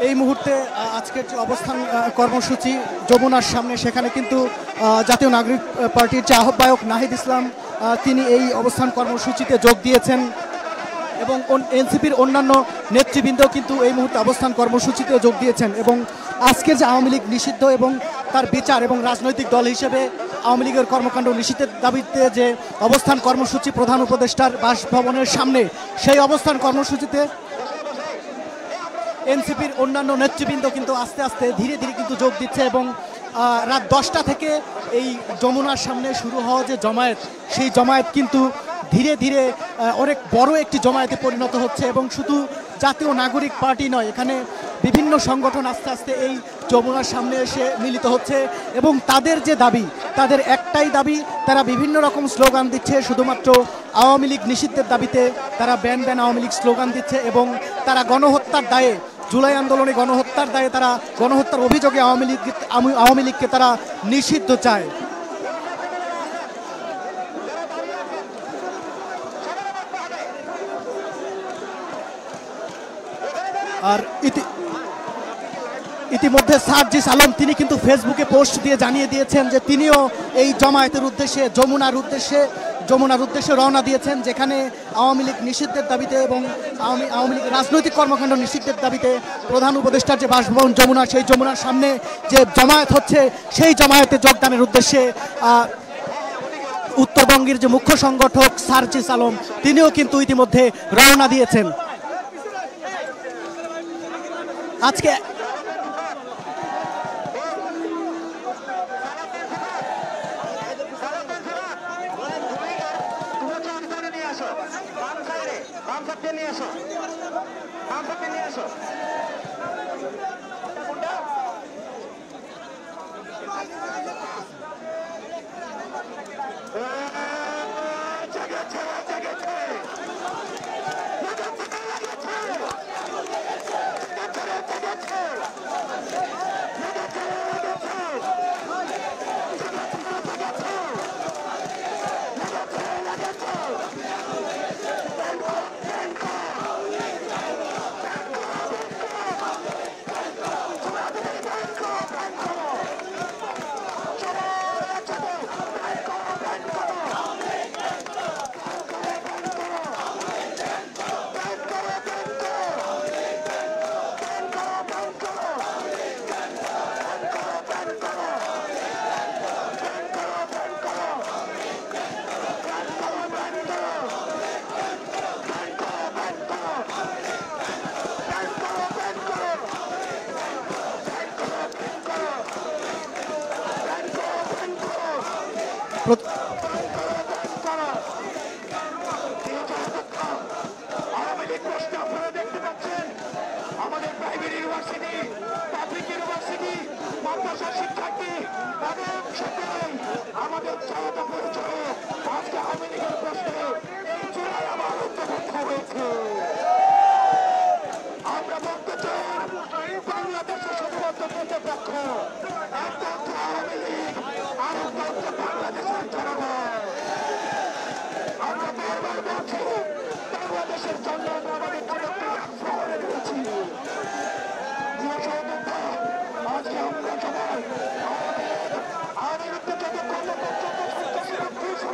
এই মুহূর্তে আজকের যে অবস্থান কর্মসূচি যমুনার সামনে, সেখানে কিন্তু জাতীয় নাগরিক পার্টির যে আহ্বায়ক নাহিদ ইসলাম তিনি এই অবস্থান কর্মসূচিতে যোগ দিয়েছেন এবং এনসিপির অন্যান্য নেতৃবৃন্দ কিন্তু এই মুহূর্তে অবস্থান কর্মসূচিতে যোগ দিয়েছেন। এবং আজকে যে আওয়ামী লীগ নিষিদ্ধ এবং তার বিচার এবং রাজনৈতিক দল হিসেবে আওয়ামী লীগের কর্মকাণ্ড নিষিদ্ধের দাবিতে যে অবস্থান কর্মসূচি প্রধান উপদেষ্টার বাসভবনের সামনে, সেই অবস্থান কর্মসূচিতে এনসিপির অন্যান্য নেতৃবৃন্দ কিন্তু আস্তে আস্তে ধীরে ধীরে কিন্তু যোগ দিচ্ছে এবং রাত 10টা থেকে এই যমুনার সামনে শুরু হওয়া যে জমায়েত, সেই জমায়েত কিন্তু ধীরে ধীরে অনেক বড় একটি জমায়েতে পরিণত হচ্ছে। এবং শুধু জাতীয় নাগরিক পার্টি নয়, এখানে বিভিন্ন সংগঠন আস্তে আস্তে এই যমুনার সামনে এসে মিলিত হচ্ছে এবং তাদের যে দাবি, তাদের একটাই দাবি, তারা বিভিন্ন রকম স্লোগান দিচ্ছে। শুধুমাত্র আওয়ামী লীগ নিষিদ্ধের দাবিতে তারা ban ban Awami League slogan দিচ্ছে এবং তারা গণহত্যার দায়ে, জুলাই আন্দোলনে গণহত্যার দায়ে, তারা গণহত্যার অভিযোগে আওয়ামী লীগকে তারা নিষিদ্ধ চায়। আর ইতিমধ্যে সার্জিস আলম তিনি কিন্তু ফেসবুকে পোস্ট দিয়ে জানিয়ে দিয়েছেন যে তিনিও এই জমায়েতের উদ্দেশ্যে যমুনার উদ্দেশ্যে রওনা দিয়েছেন, যেখানে আওয়ামী লীগ নিষিদ্ধের দাবিতে এবং আওয়ামী লীগ রাজনৈতিক কর্মকাণ্ড নিষিদ্ধের দাবিতে প্রধান উপদেষ্টার যে বাসভবন যমুনা, সেই যমুনার সামনে যে জমায়েত হচ্ছে, সেই জমায়েতে যোগদানের উদ্দেশ্যে উত্তরবঙ্গের যে মুখ্য সংগঠক সার্জিস আলম তিনিও কিন্তু ইতিমধ্যে রওনা দিয়েছেন। আজকে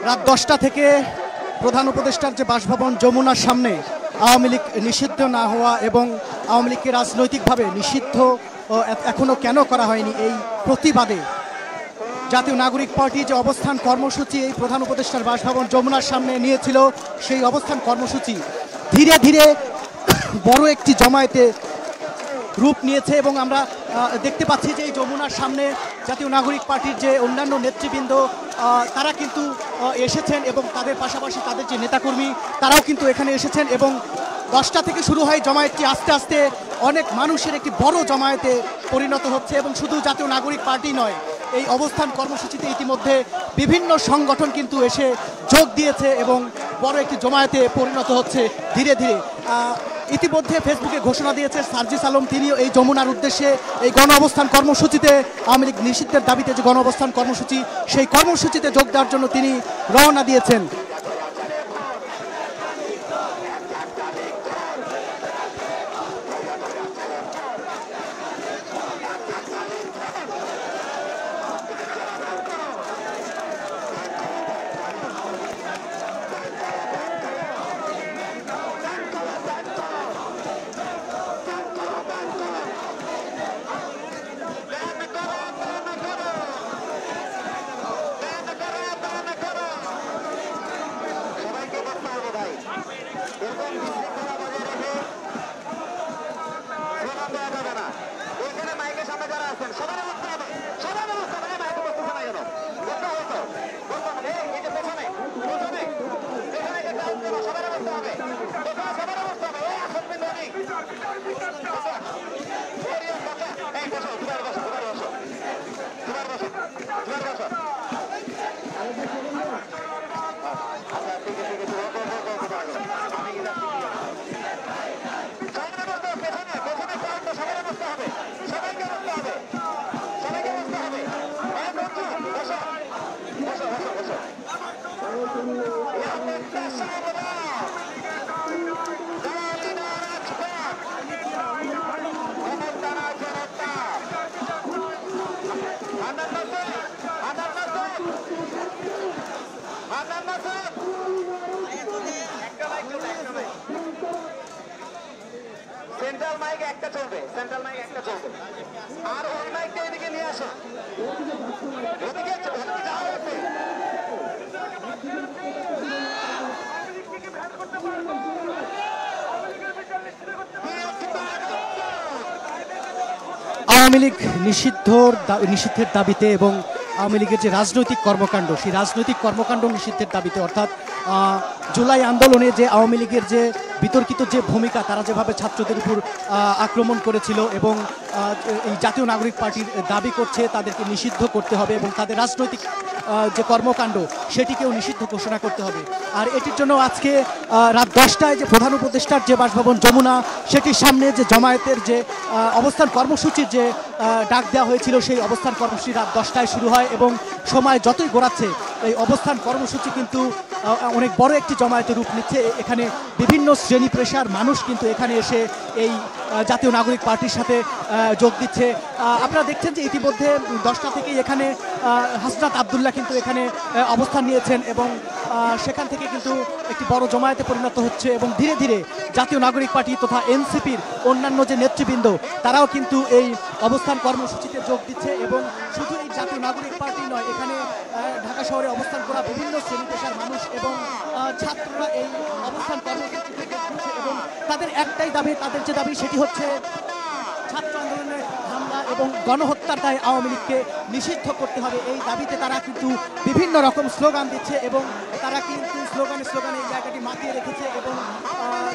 রাত 10টা থেকে প্রধান উপদেষ্টার যে বাসভবন যমুনার সামনে আওয়ামী লীগ নিষিদ্ধ না হওয়া এবং আওয়ামী লীগকে রাজনৈতিকভাবে নিষিদ্ধ এখনো কেন করা হয়নি, এই প্রতিবাদে জাতীয় নাগরিক পার্টি যে অবস্থান কর্মসূচি এই প্রধান উপদেষ্টার বাসভবন যমুনার সামনে নিয়েছিল, সেই অবস্থান কর্মসূচি ধীরে ধীরে বড় একটি জমায়েতে রূপ নিয়েছে। এবং আমরা দেখতে পাচ্ছি যে এই যমুনার সামনে জাতীয় নাগরিক পার্টির যে অন্যান্য নেতৃবৃন্দ তারা কিন্তু এসেছেন, এবং তাদের পাশাপাশি তাদের যে নেতাকর্মী তারাও কিন্তু এখানে এসেছেন। এবং 10টা থেকে শুরু হয় জমায়েতটি, আস্তে আস্তে অনেক মানুষের একটি বড় জমায়েতে পরিণত হচ্ছে। এবং শুধু জাতীয় নাগরিক পার্টি নয়, এই অবস্থান কর্মসূচিতে ইতিমধ্যে বিভিন্ন সংগঠন কিন্তু এসে যোগ দিয়েছে এবং বড় একটি জমায়েতে পরিণত হচ্ছে ধীরে ধীরে। ইতিমধ্যে ফেসবুকে ঘোষণা দিয়েছে সার্জিস আলম, তিনিও এই যমুনার উদ্দেশ্যে এই গণ অবস্থান কর্মসূচিতে, আওয়ামী লীগ নিষিদ্ধের দাবিতে যে গণ অবস্থান কর্মসূচি, সেই কর্মসূচিতে যোগ দেওয়ার জন্য তিনি রওনা দিয়েছেন। সেন্ট্রাল মাইক একটা চলবে, সেন্ট্রাল মাইক একটা চলবে, আর ওই মাইকটা এদিকে নিয়ে আসো, ওদিকে যাওয়া হচ্ছে। আওয়ামী লীগ নিষিদ্ধের দাবিতে এবং আওয়ামী লীগের যে রাজনৈতিক কর্মকাণ্ড, সেই রাজনৈতিক কর্মকাণ্ড নিষিদ্ধের দাবিতে, অর্থাৎ জুলাই আন্দোলনে যে আওয়ামী লীগের যে বিতর্কিত যে ভূমিকা, তারা যেভাবে ছাত্রদের উপর আক্রমণ করেছিল এবং এই জাতীয় নাগরিক পার্টির দাবি করছে তাদেরকে নিষিদ্ধ করতে হবে এবং তাদের রাজনৈতিক যে কর্মকাণ্ড সেটিকেও নিষিদ্ধ ঘোষণা করতে হবে। আর এটির জন্য আজকে রাত 10টায় যে প্রধান উপদেষ্টার যে বাসভবন যমুনা, সেটির সামনে যে জমায়েতের যে অবস্থান কর্মসূচির যে ডাক দেওয়া হয়েছিল, সেই অবস্থান কর্মসূচি রাত 10টায় শুরু হয় এবং সময় যতই গড়াচ্ছে এই অবস্থান কর্মসূচি কিন্তু অনেক বড় একটি জমায়েতে রূপ নিচ্ছে। এখানে বিভিন্ন শ্রেণী পেশার মানুষ কিন্তু এখানে এসে এই জাতীয় নাগরিক পার্টির সাথে যোগ দিচ্ছে। আপনারা দেখছেন যে ইতিমধ্যে 10টা থেকেই এখানে হাসনাত আবদুল্লাহ কিন্তু এখানে অবস্থান নিয়েছেন এবং সেখান থেকে কিন্তু একটি বড় জমায়েতে পরিণত হচ্ছে এবং ধীরে ধীরে জাতীয় নাগরিক পার্টি তথা এনসিপির অন্যান্য যে নেতৃবৃন্দ তারাও কিন্তু এই অবস্থান কর্মসূচিতে যোগ দিচ্ছে। এবং শুধু এই জাতীয় নাগরিক পার্টি নয়, এখানে ঢাকা শহরে অবস্থান করা বিভিন্ন শ্রেণী পেশার মানুষ এবং ছাত্ররা এই অবস্থান কর্মসূচিতে যোগ দিচ্ছে এবং তাদের একটাই দাবি, তাদের যে দাবি সেটি হচ্ছে ছাত্র আন্দোলনের হামলা এবং গণহত্যার দায় আওয়ামী লীগকে নিষিদ্ধ করতে হবে। এই দাবিতে তারা কিন্তু বিভিন্ন রকম স্লোগান দিচ্ছে এবং তারা কিন্তু স্লোগানে এই জায়গাটি মাতিয়ে রেখেছে এবং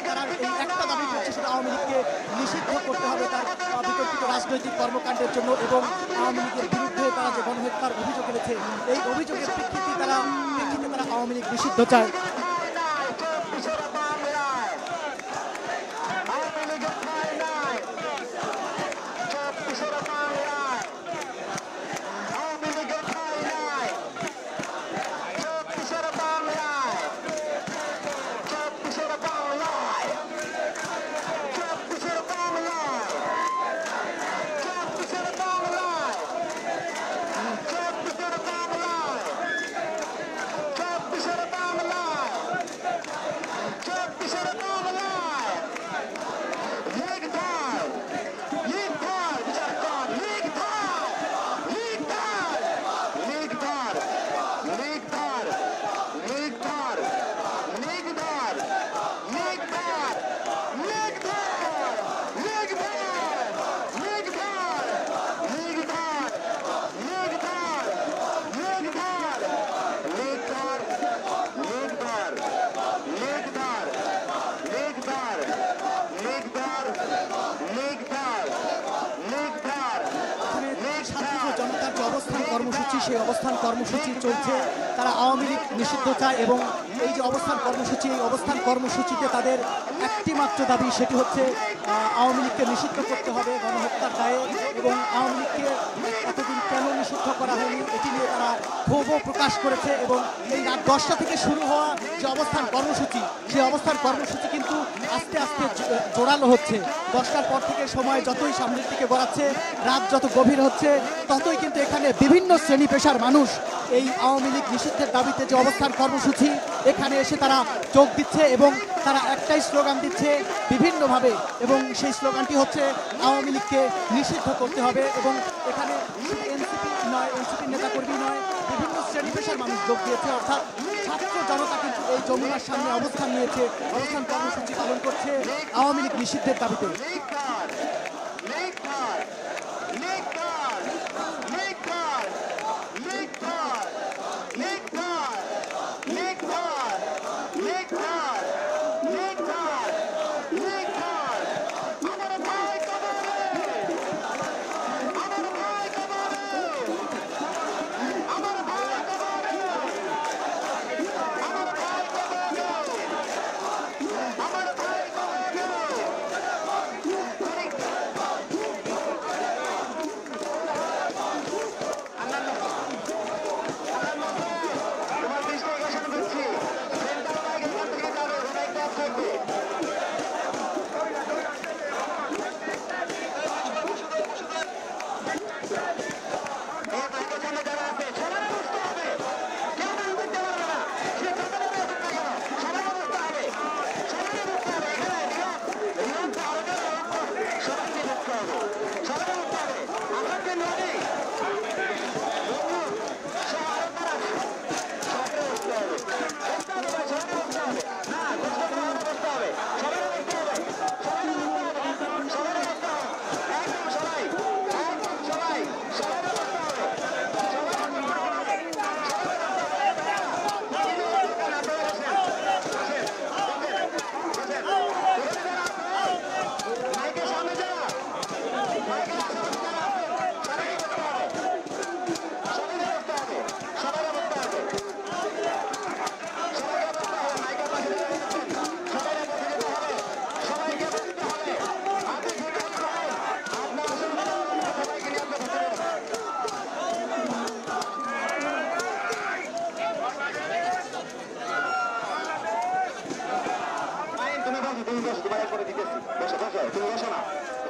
তারা এই একটা দাবি করছে, সেটা আওয়ামী লীগকে নিষিদ্ধ করতে হবে তার বিতর্কিত রাজনৈতিক কর্মকাণ্ডের জন্য এবং আওয়ামী লীগের বিরুদ্ধে তারা যে গণহত্যার অভিযোগ এনেছে, এই অভিযোগের প্রেক্ষিতে তারা আওয়ামী লীগ নিষিদ্ধ চায়। কর্মসূচি, সেই অবস্থান কর্মসূচি চলছে। তারা আওয়ামী লীগ নিষিদ্ধ চায় এবং এই যে অবস্থান কর্মসূচি, এই অবস্থান কর্মসূচিতে তাদের একটি মাত্র দাবি, সেটি হচ্ছে আওয়ামী লীগকে নিষিদ্ধ করতে হবে গণহত্যার দায়ে। এবং আওয়ামী লীগকে এতদিন কেন নিষিদ্ধ করা হয়নি এটি নিয়ে তারা ক্ষোভও প্রকাশ করেছে। এবং এই রাত 10টা থেকে শুরু হওয়া যে অবস্থান কর্মসূচি, সেই অবস্থান কর্মসূচি কিন্তু আস্তে আস্তে জোরালো হচ্ছে। 10টার পর থেকে সময় যতই সামনের দিকে গড়াচ্ছে, রাত যত গভীর হচ্ছে, ততই কিন্তু এখানে বিভিন্ন শ্রেণী পেশার মানুষ এই আওয়ামী লীগ নিষিদ্ধের দাবিতে যে অবস্থান কর্মসূচি, এখানে এসে তারা যোগ দিচ্ছে এবং তারা একটাই স্লোগান দিচ্ছে বিভিন্নভাবে। এবং সেই স্লোগানটি হচ্ছে আওয়ামী লীগকে নিষিদ্ধ করতে হবে। এবং এখানে এনসিপি নয়, এনসিপির নেতাকর্মী নয়, বিভিন্ন শ্রেণী পেশার মানুষ যোগ দিয়েছে। অর্থাৎ ছাত্র জনতা কিন্তু এই যমুনার সামনে অবস্থান নিয়েছে, অবস্থান কর্মসূচি পালন করছে আওয়ামী লীগ নিষিদ্ধের দাবিতে।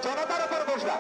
জনতার উপর বসবা।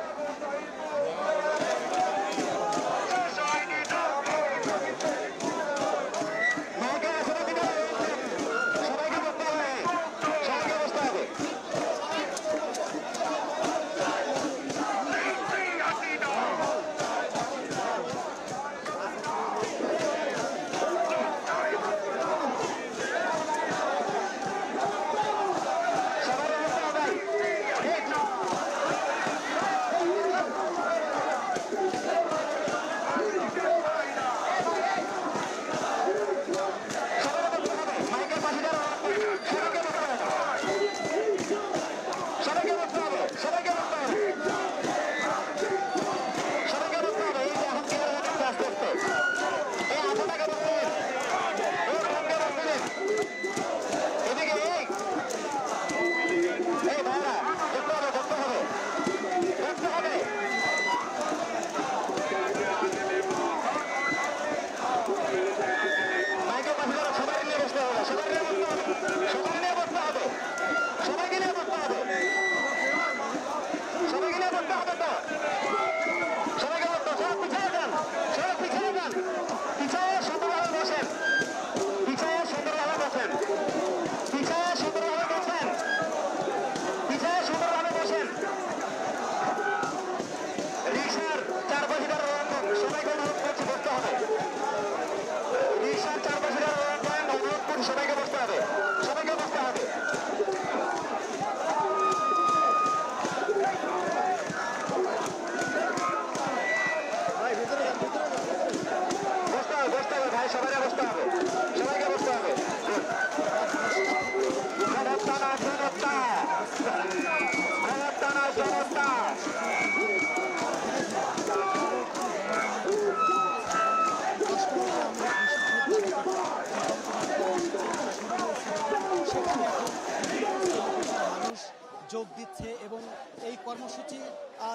যোগ দিচ্ছে এবং এই কর্মসূচি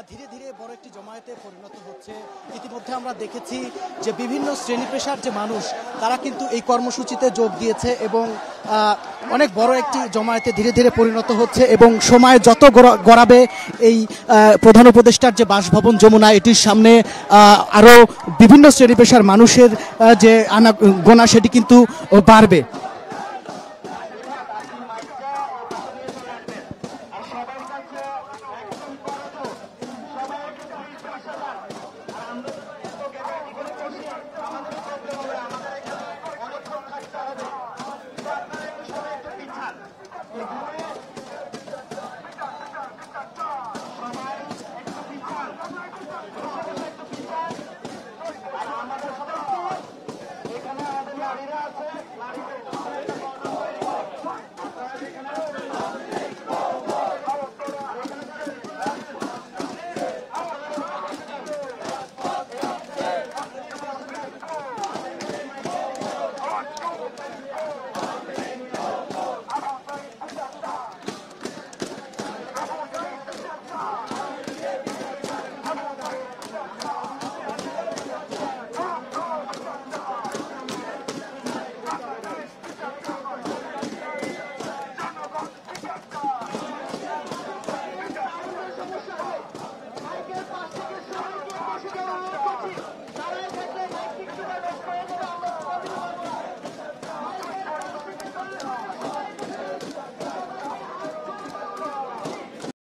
ধীরে ধীরে বড় একটি জমায়েতে পরিণত হচ্ছে। ইতিমধ্যে আমরা দেখেছি যে বিভিন্ন শ্রেণী পেশার যে মানুষ তারা কিন্তু এই কর্মসূচিতে যোগ দিয়েছে এবং অনেক বড় একটি জমায়েতে ধীরে ধীরে পরিণত হচ্ছে এবং সময় যত গড়াবে এই প্রধান উপদেষ্টার যে বাসভবন যমুনা এটির সামনে আরও বিভিন্ন শ্রেণী পেশার মানুষের যে আনাগোনা সেটি কিন্তু বাড়বে।